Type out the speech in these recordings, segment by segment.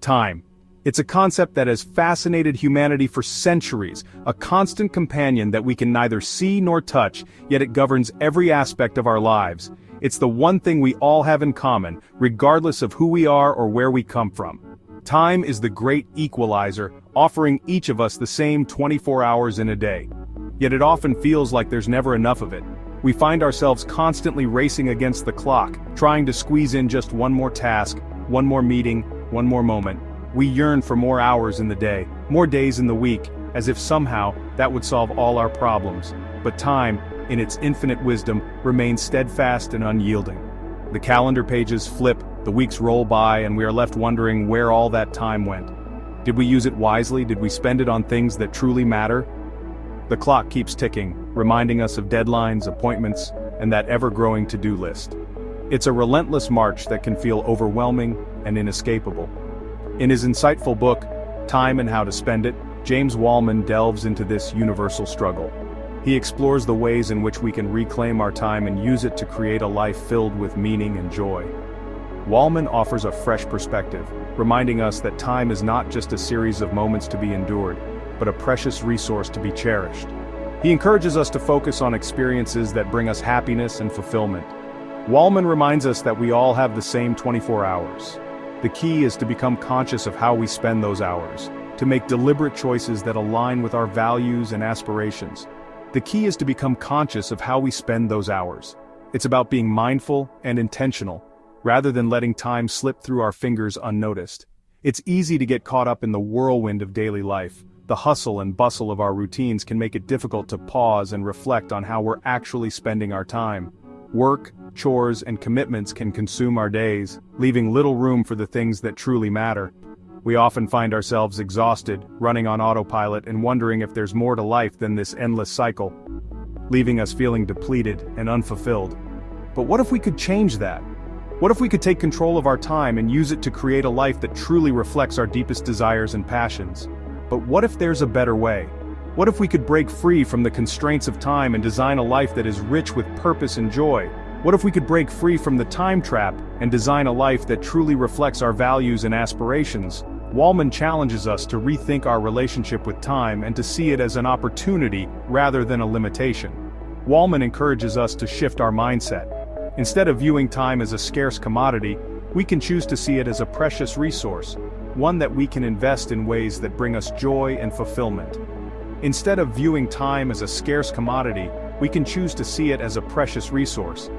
Time. It's a concept that has fascinated humanity for centuries, a constant companion that we can neither see nor touch, yet it governs every aspect of our lives. It's the one thing we all have in common, regardless of who we are or where we come from. Time is the great equalizer, offering each of us the same 24 hours in a day. Yet it often feels like there's never enough of it. We find ourselves constantly racing against the clock, trying to squeeze in just one more task, one more meeting, one more moment. We yearn for more hours in the day, more days in the week, as if somehow that would solve all our problems. But time, in its infinite wisdom, remains steadfast and unyielding. The calendar pages flip, the weeks roll by, and we are left wondering where all that time went. Did we use it wisely? Did we spend it on things that truly matter? The clock keeps ticking, reminding us of deadlines, appointments, and that ever-growing to-do list. It's a relentless march that can feel overwhelming and inescapable. In his insightful book, Time and How to Spend It, James Wallman delves into this universal struggle. He explores the ways in which we can reclaim our time and use it to create a life filled with meaning and joy. Wallman offers a fresh perspective, reminding us that time is not just a series of moments to be endured, but a precious resource to be cherished. He encourages us to focus on experiences that bring us happiness and fulfillment. Wallman reminds us that we all have the same 24 hours. The key is to become conscious of how we spend those hours, to make deliberate choices that align with our values and aspirations. The key is to become conscious of how we spend those hours. It's about being mindful and intentional, rather than letting time slip through our fingers unnoticed. It's easy to get caught up in the whirlwind of daily life. The hustle and bustle of our routines can make it difficult to pause and reflect on how we're actually spending our time. Work, chores, and commitments can consume our days, leaving little room for the things that truly matter. We often find ourselves exhausted, running on autopilot and wondering if there's more to life than this endless cycle, leaving us feeling depleted and unfulfilled. But what if we could change that? What if we could take control of our time and use it to create a life that truly reflects our deepest desires and passions? But what if there's a better way? What if we could break free from the constraints of time and design a life that is rich with purpose and joy? What if we could break free from the time trap and design a life that truly reflects our values and aspirations? Wallman challenges us to rethink our relationship with time and to see it as an opportunity rather than a limitation. Wallman encourages us to shift our mindset. Instead of viewing time as a scarce commodity, we can choose to see it as a precious resource, one that we can invest in ways that bring us joy and fulfillment. Instead of viewing time as a scarce commodity, we can choose to see it as a precious resource.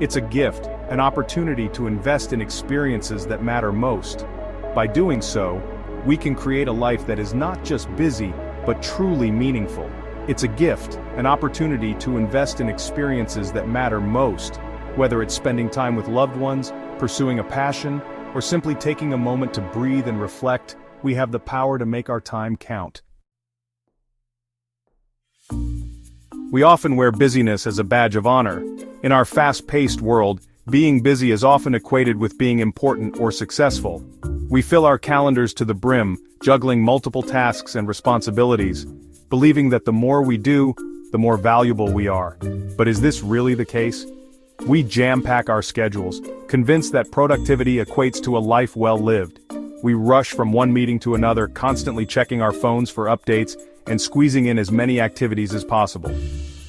It's a gift, an opportunity to invest in experiences that matter most. By doing so, we can create a life that is not just busy, but truly meaningful. It's a gift, an opportunity to invest in experiences that matter most, whether it's spending time with loved ones, pursuing a passion, or simply taking a moment to breathe and reflect. We have the power to make our time count. We often wear busyness as a badge of honor. In our fast-paced world, being busy is often equated with being important or successful. We fill our calendars to the brim, juggling multiple tasks and responsibilities, believing that the more we do, the more valuable we are. But is this really the case? We jam-pack our schedules, convinced that productivity equates to a life well lived. We rush from one meeting to another, constantly checking our phones for updates and squeezing in as many activities as possible.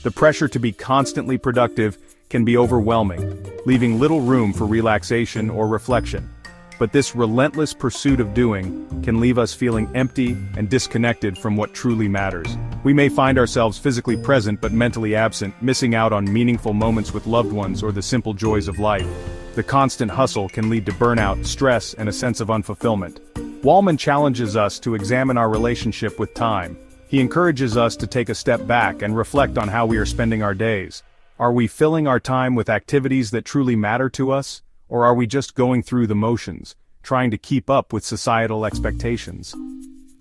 The pressure to be constantly productive can be overwhelming, leaving little room for relaxation or reflection. But this relentless pursuit of doing can leave us feeling empty and disconnected from what truly matters. We may find ourselves physically present but mentally absent, missing out on meaningful moments with loved ones or the simple joys of life. The constant hustle can lead to burnout, stress, and a sense of unfulfillment. Wallman challenges us to examine our relationship with time. He encourages us to take a step back and reflect on how we are spending our days. Are we filling our time with activities that truly matter to us? Or are we just going through the motions, trying to keep up with societal expectations?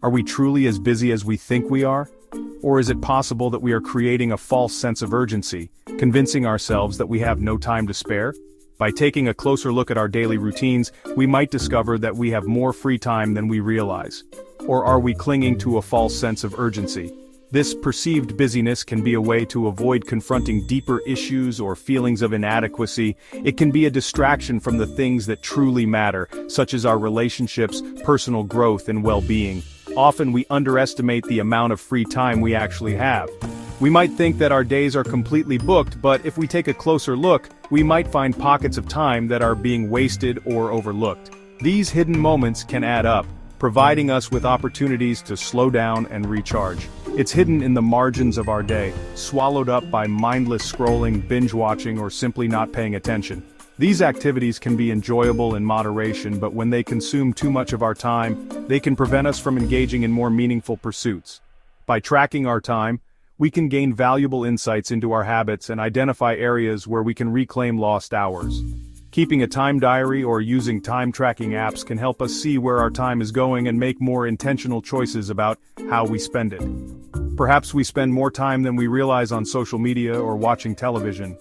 Are we truly as busy as we think we are? Or is it possible that we are creating a false sense of urgency, convincing ourselves that we have no time to spare? By taking a closer look at our daily routines, we might discover that we have more free time than we realize. Or are we clinging to a false sense of urgency, This perceived busyness can be a way to avoid confronting deeper issues or feelings of inadequacy. It can be a distraction from the things that truly matter, such as our relationships, personal growth, and well-being. Often we underestimate the amount of free time we actually have. We might think that our days are completely booked, but if we take a closer look, we might find pockets of time that are being wasted or overlooked. These hidden moments can add up, providing us with opportunities to slow down and recharge. It's hidden in the margins of our day, swallowed up by mindless scrolling, binge-watching, or simply not paying attention. These activities can be enjoyable in moderation, but when they consume too much of our time, they can prevent us from engaging in more meaningful pursuits. By tracking our time, we can gain valuable insights into our habits and identify areas where we can reclaim lost hours. Keeping a time diary or using time-tracking apps can help us see where our time is going and make more intentional choices about how we spend it. Perhaps we spend more time than we realize on social media or watching television.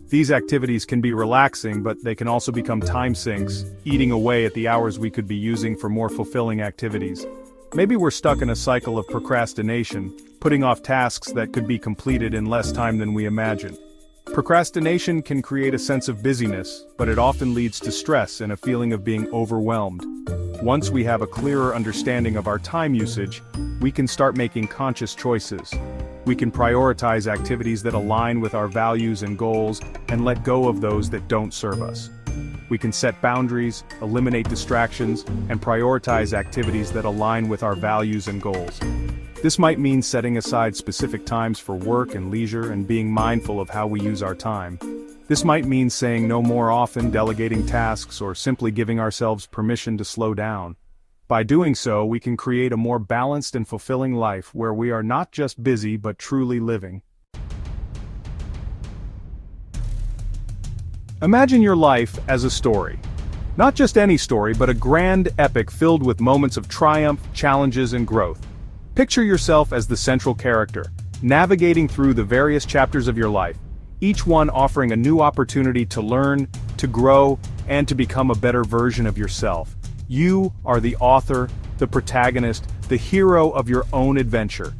These activities can be relaxing, but they can also become time sinks, eating away at the hours we could be using for more fulfilling activities. Maybe we're stuck in a cycle of procrastination, putting off tasks that could be completed in less time than we imagine. Procrastination can create a sense of busyness, but it often leads to stress and a feeling of being overwhelmed. Once we have a clearer understanding of our time usage, we can start making conscious choices. We can prioritize activities that align with our values and goals and let go of those that don't serve us. We can set boundaries, eliminate distractions, and prioritize activities that align with our values and goals. This might mean setting aside specific times for work and leisure and being mindful of how we use our time. This might mean saying no more often, delegating tasks, or simply giving ourselves permission to slow down. By doing so, we can create a more balanced and fulfilling life where we are not just busy but truly living. Imagine your life as a story. Not just any story, but a grand epic filled with moments of triumph, challenges, and growth. Picture yourself as the central character, navigating through the various chapters of your life, each one offering a new opportunity to learn, to grow, and to become a better version of yourself. You are the author, the protagonist, the hero of your own adventure.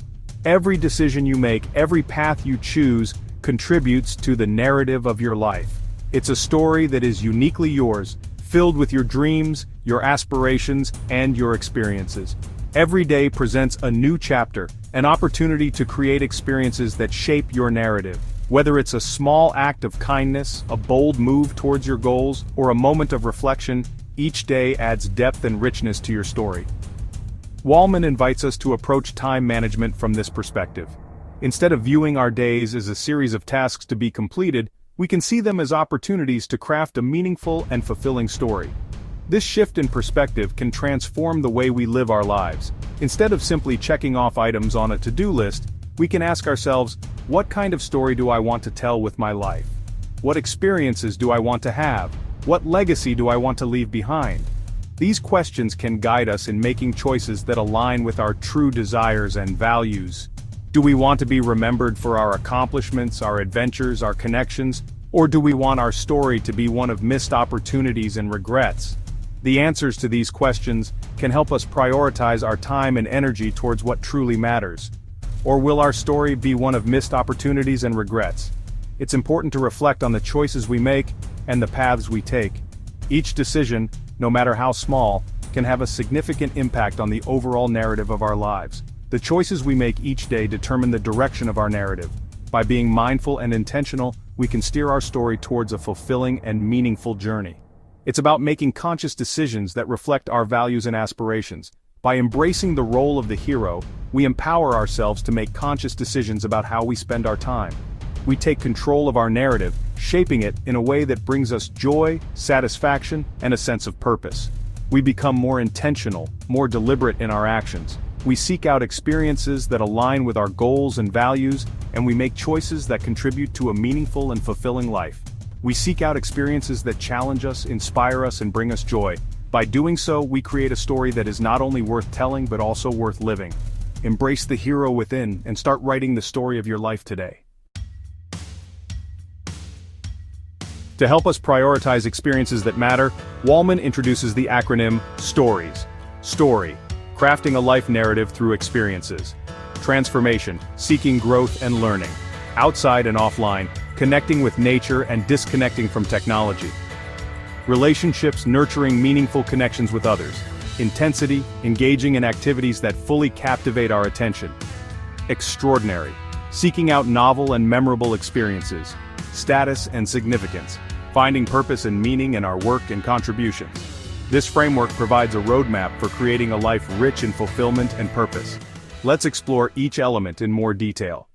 Every decision you make, every path you choose, contributes to the narrative of your life. It's a story that is uniquely yours, filled with your dreams, your aspirations, and your experiences. Every day presents a new chapter, an opportunity to create experiences that shape your narrative. Whether it's a small act of kindness, a bold move towards your goals, or a moment of reflection, each day adds depth and richness to your story. Wallman invites us to approach time management from this perspective. Instead of viewing our days as a series of tasks to be completed, we can see them as opportunities to craft a meaningful and fulfilling story. This shift in perspective can transform the way we live our lives. Instead of simply checking off items on a to-do list, we can ask ourselves, what kind of story do I want to tell with my life? What experiences do I want to have? What legacy do I want to leave behind? These questions can guide us in making choices that align with our true desires and values. Do we want to be remembered for our accomplishments, our adventures, our connections, or do we want our story to be one of missed opportunities and regrets? The answers to these questions can help us prioritize our time and energy towards what truly matters. Or will our story be one of missed opportunities and regrets? It's important to reflect on the choices we make and the paths we take. Each decision, no matter how small, can have a significant impact on the overall narrative of our lives. The choices we make each day determine the direction of our narrative. By being mindful and intentional, we can steer our story towards a fulfilling and meaningful journey. It's about making conscious decisions that reflect our values and aspirations. By embracing the role of the hero, we empower ourselves to make conscious decisions about how we spend our time. We take control of our narrative, shaping it in a way that brings us joy, satisfaction, and a sense of purpose. We become more intentional, more deliberate in our actions. We seek out experiences that align with our goals and values, and we make choices that contribute to a meaningful and fulfilling life. We seek out experiences that challenge us, inspire us, and bring us joy. By doing so, we create a story that is not only worth telling but also worth living. Embrace the hero within and start writing the story of your life today. To help us prioritize experiences that matter, Wallman introduces the acronym STORIES. Story: crafting a life narrative through experiences. transformation, seeking growth and learning. Outside and offline, connecting with nature and disconnecting from technology. Relationships, nurturing meaningful connections with others. Intensity, engaging in activities that fully captivate our attention. Extraordinary, seeking out novel and memorable experiences. Status and significance, finding purpose and meaning in our work and contributions. This framework provides a roadmap for creating a life rich in fulfillment and purpose. Let's explore each element in more detail.